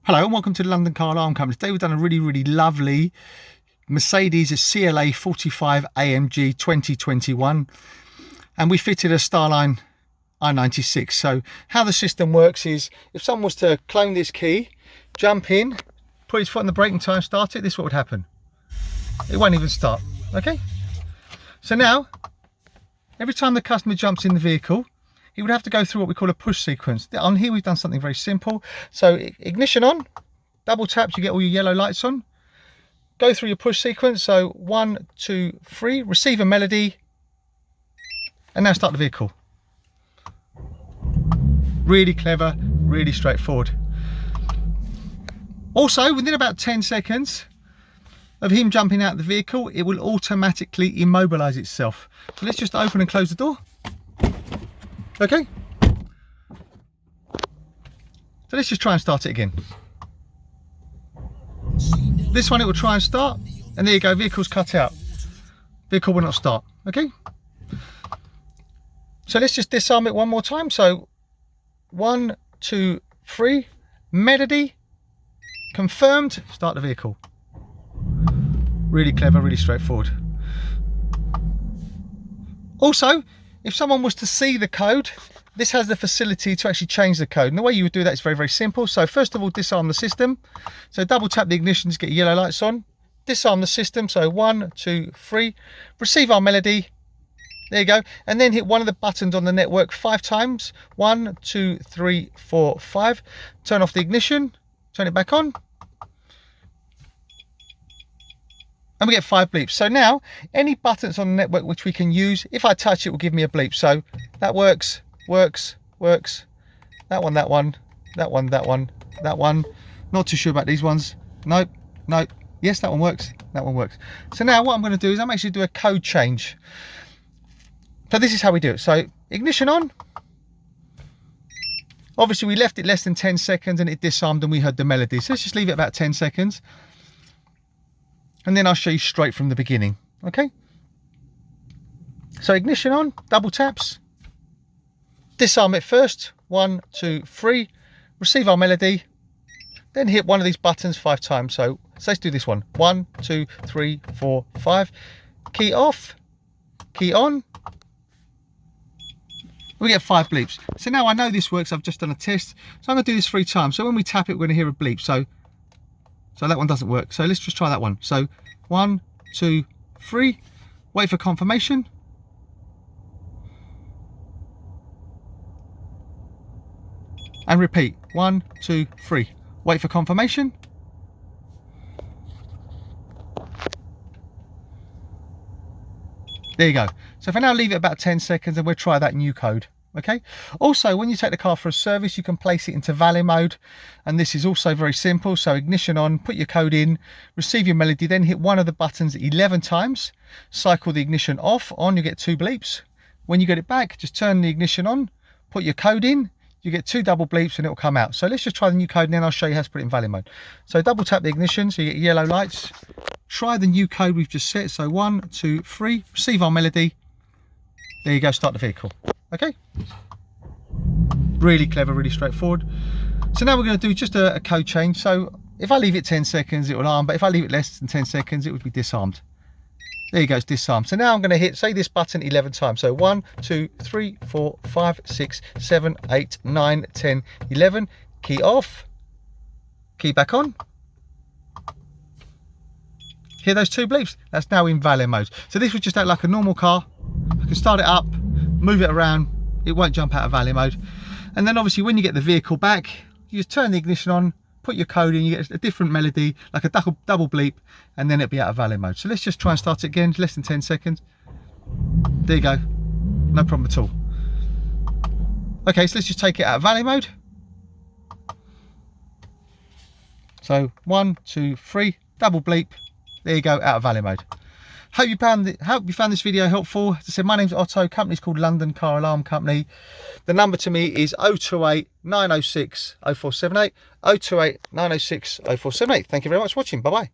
Hello and welcome to the London Car Alarm Company. Today we've done a really lovely Mercedes CLA 45 AMG 2021 and we fitted a Starline i96. So how the system works is if someone was to clone this key, jump in, put his foot on the brake and try and start it, this is what would happen. It won't even start, okay? So now, every time the customer jumps in the vehicle, he would have to go through what we call a push sequence. On here we've done something very simple. So ignition on, double taps, you get all your yellow lights on. Go through your push sequence. So 1, 2, 3, receive a melody, and now start the vehicle. Really clever, really straightforward. Also, within about 10 seconds of him jumping out of the vehicle, it will automatically immobilize itself. So let's just open and close the door. Okay, so let's just try and start it again. This one it will try and start, and there you go, vehicle's cut out. Vehicle will not start, okay? So let's just disarm it one more time. So 1, 2, 3, melody, confirmed, start the vehicle. Really clever, really straightforward. Also, if someone was to see the code, this has the facility to actually change the code. And the way you would do that is very simple. So first of all, disarm the system. So double tap the ignition to get yellow lights on. Disarm the system. So 1, 2, 3. Receive our melody. There you go. And then hit one of the buttons on the network 5 times. 1, 2, 3, 4, 5. Turn off the ignition. Turn it back on. And we get 5 bleeps. So now, any buttons on the network which we can use, if I touch it, will give me a bleep. So that works. That one, that one, that one, that one, that one. Not too sure about these ones. Nope. Yes, that one works. That one works. So now what I'm going to do is I'm actually do a code change. So this is how we do it. So ignition on. Obviously, we left it less than 10 seconds and it disarmed and we heard the melody. So let's just leave it about 10 seconds. And then I'll show you straight from the beginning, okay? So ignition on, double taps, disarm it first, 1, 2, 3, receive our melody, then hit one of these buttons 5 times. So let's do this one, 1, 2, 3, 4, 5, key off, key on, we get 5 bleeps. So now I know this works, I've just done a test, so I'm gonna do this 3 times. So when we tap it, we're gonna hear a bleep. So that one doesn't work. So let's just try that one. So 1, 2, 3, wait for confirmation. And repeat, 1, 2, 3, wait for confirmation. There you go. So if I now leave it about 10 seconds and we'll try that new code. Okay. Also, when you take the car for a service, you can place it into valet mode, and this is also very simple. So ignition on, put your code in, receive your melody, then hit one of the buttons 11 times, cycle the ignition off, on, you get 2 bleeps. When you get it back, just turn the ignition on, put your code in, you get 2 double bleeps and it will come out. So let's just try the new code and then I'll show you how to put it in valet mode. So double tap the ignition so you get yellow lights. Try the new code we've just set. So 1, 2, 3, receive our melody. There you go, start the vehicle. Okay, really clever, really straightforward. So now we're going to do just a code change. So if I leave it 10 seconds, it will arm, but if I leave it less than 10 seconds, it would be disarmed. There you go, it's disarmed. So now I'm going to hit, say, this button 11 times. So 1, 2, 3, 4, 5, 6, 7, 8, 9, 10, 11. Key off, key back on. Hear those 2 bleeps? That's now in valet mode. So this would just act like a normal car. I can start it up, move it around, it won't jump out of valet mode. And then obviously when you get the vehicle back, you just turn the ignition on, put your code in, you get a different melody, like a double bleep, and then it'll be out of valet mode. So let's just try and start it again, less than 10 seconds. There you go, no problem at all. Okay, so let's just take it out of valet mode. So 1, 2, 3, double bleep, there you go, out of valet mode. Hope you found this video helpful. As I said, my name's Otto, company's called London Car Alarm Company. The number to me is 028 906 0478, 028 906 0478. Thank you very much for watching. Bye bye.